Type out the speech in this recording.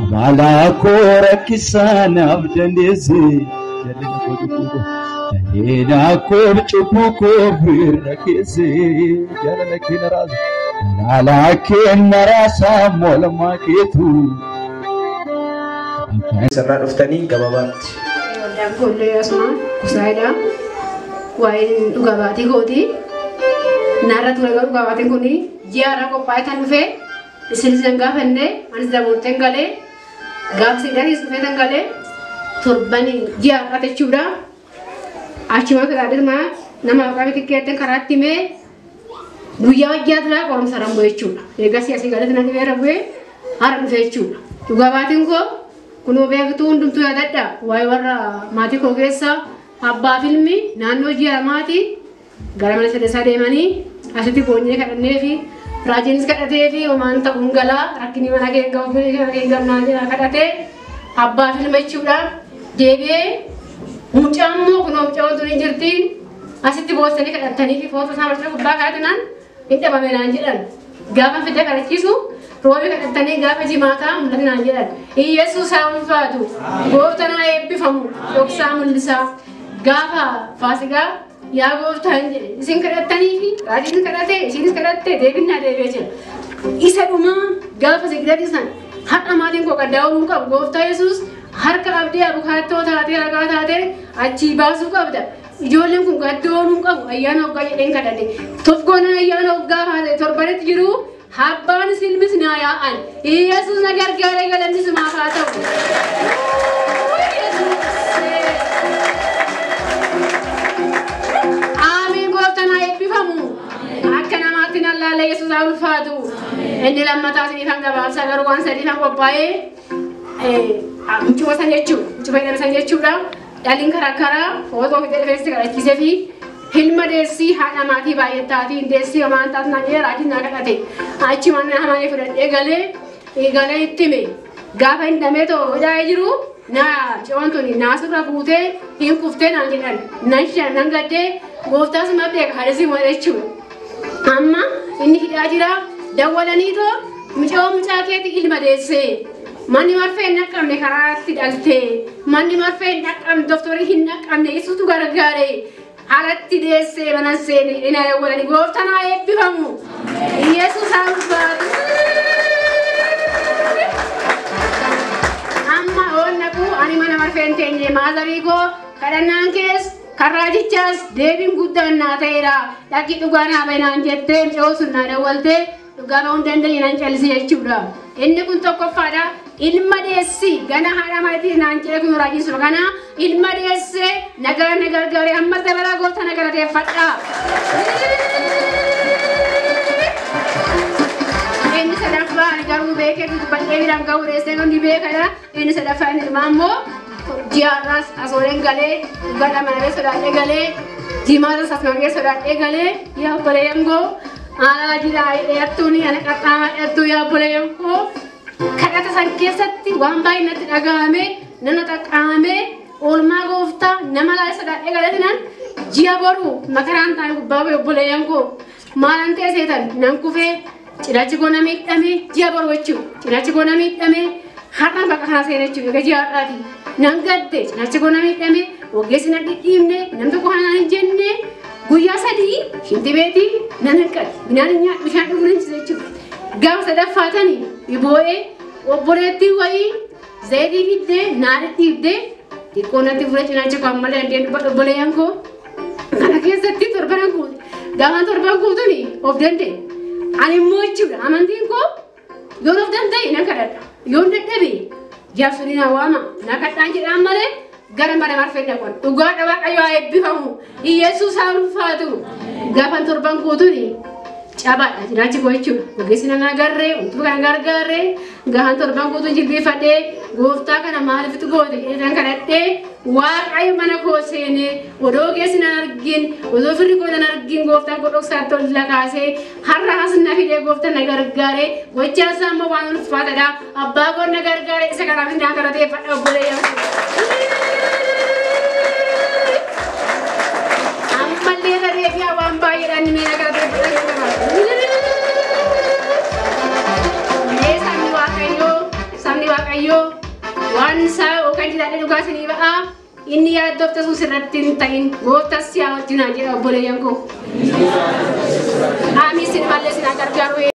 Malako rakisana abdandezi jalena koduko jalena ko chupuko birakese jalena kinaraz alake narasa molma ketu Serrat uftani gababat dan kulle asma kusaida wain ugabati godi nara tulaga ugabati kuni jiara ko paitan fe isilsenga fende manis da murtengale gapsi dari sufetengale turbani jiara te chura achima kadar ma nama kabe tiketen karati me buya jadra korom saram boy chura legasi asigale tana vera boy haram fe chura ugabati ko kuno beektu hundumtu yaadadha waa'ee warra maatii koo keessa abbaa filmi naannoo ji'a maatii gara mana sadeesaa deemanii asitti boonyee kadhannee fi raajiinis kadhatee fi homaan ta'uun galaa rakkinii mana keenya kadhatee abbaa filma jechuudha deebi'ee mucaan immoo kunoo mucaa wantoonni hin jirtiin asitti boostanii kadhattanii fi footoo isaa marsaa gubbaa kaa'atinaan hin dhabame naan jedhan gaafa fidee kadhachiisu Robi kadhattanii gaafa jimaataa mul'atinaan jedhan Yesuus haa ulfaatu gooftaan haa eebbifamu dhoksaa mul'isaa gaafa faasigaa yaa gooftaan jedhe isin kadhattanii fi raajiin kadhatee isinis kadhattee deebinnaa deebi'ee jira isa dhumaa gaafa sigdati san haqa maatiin koo qaddaa'uu qabu gooftaa Yesuus harka abdii abukaattoo taatee ragaa taatee achii baasuu qabda ijoolleen kun gaddoonuu qabu ayyaana hoggaa jedheen kadhate tofgoon ayyaana hoggaa haala torbanetti jiru Habban silmis nayaan Yesus nagar gare galanni sumakata Amin goftana eebbifamu akkana maatiin Allah Yesus ulfaatu inni lammataa sinifan gabaabsa garuu waan sadiifan qophaa'ee mucuma san jechuudha dhalin karaa footoo fidee feesti kadhachiisee fi Hilma desi hana mati bayat tadi desi amantat nanya rajin nak kate. Aci mana hamane furan egale itime. Gapa indame to jaya jiru na cuman tu ni nasura bute hin kufte nanginan. Nasya nangade gofta semua dek harus merecu. Amma ini kita jira dawalani to muncul ti ilma desi. Mani marfe nak kam nekarat tidak te. Mani marfe nak kam doktor hin nak kam ne isu tu gara-gara. Alatti desse manasene ina wala ni goftana eebbifamu Yesus ulfaatu amma onnaku ani mana marfentenye maazarigo kadannaan kees karraajichas deebin guddaan naa ta'eera dhaqii dhugaanaa bainaan jettee coosunnaa dawwalte dhugaa ba'uu hin dandeenye nan calisi jechuudha inni kun tokkoffaadha ilma deessi gana haadha maatii naan jedhe kun raajisu kana ilma deesse nagar gare amma dabala goofta nagarateeffadha inni sadaffaa ani garuu beekee dubbadhee biraan ga'uu deessee hundi beekadha inni sadaffaa inni ilmaa immoo ji'aarraas asooleen galee dhugaadha manaree sodaadhee galee jimaarras asmagee sodaadhee galee yaa obboleeyyangoo haala jiraa dheertuuni ana qaxxaamaa dheertuu yaa obboleeyyangoo kadhata san keessatti waan baay'inatti dhagahame nana xaqqaamame oolmaa gooftaa nama laala sodaadhee galatinan ji'a boru makaraan ta'e gubbaa bu'e obboleeyyangoo maalan ta'e seetan nan kufee Cirachi koo nama hidhame ji'a boru jechuudha. Cirachi koo nama hidhame har'a bakka kana seena jechuudha. Egaa ji'a har'aati. Nan gadde cirachi koo nama hidhame ogeessi na dhidhiibne nam tokko kana hin jenne guyyaa sadii shinti beetii nan hanqate. Binaan nyaadhu bishaan dhuguun hin jechuudha. Gaafa sadaffaatanii iboo'ee obboleettii wayii zayitii fiddee naa dhidhiibdee xiqqoo natti fure cinachi koo ammallee dandeen dubbadhu obboleeyyan koo. Kana keessatti torban guute. Gaafa torban guutuni of danda'e. Ani mochuudha amantiin koo yoon of danda'e nan kadhadha yoon dadhabe jaarsonni na waama na kadhaan jedhaan malee gara mana marfee dhaqan dhugaadha waaqayyo haa eebbifamu Yesuus haa ulfaatu gaafa torban guutuni cabaadha jiraachi koo jechuudha ogeessi na gargaaree wantoota kana gargaaree gaafa torban guutuu jilbeeffadhee gooftaa kana maaliiftu goote jedhan kadhadhee waaqayyo mana koo seenee odoo ogeessi na argin odoo firri koo na argin gooftaan koo dhoksaatti ol lakaasee har'a hasna fidee gooftaan na gargaaree gochaa isaa immoo waan ulfaataadha abbaa koo na gargaaree isa kanaaf na galateeffadha obboleeyyan ammallee ta'ee fi waan baay'eedhaan ni na galateeffadha Samni waaqayyo waaqayyoo waan isaa yookaan jiraadhee dhugaa isinii ba'a. Inni yaaddofte sun sirratti hin ta'in gooftas yaa wajjinaan jedha obboleeyyan koo. Aamin sin mallee sin gargaaru.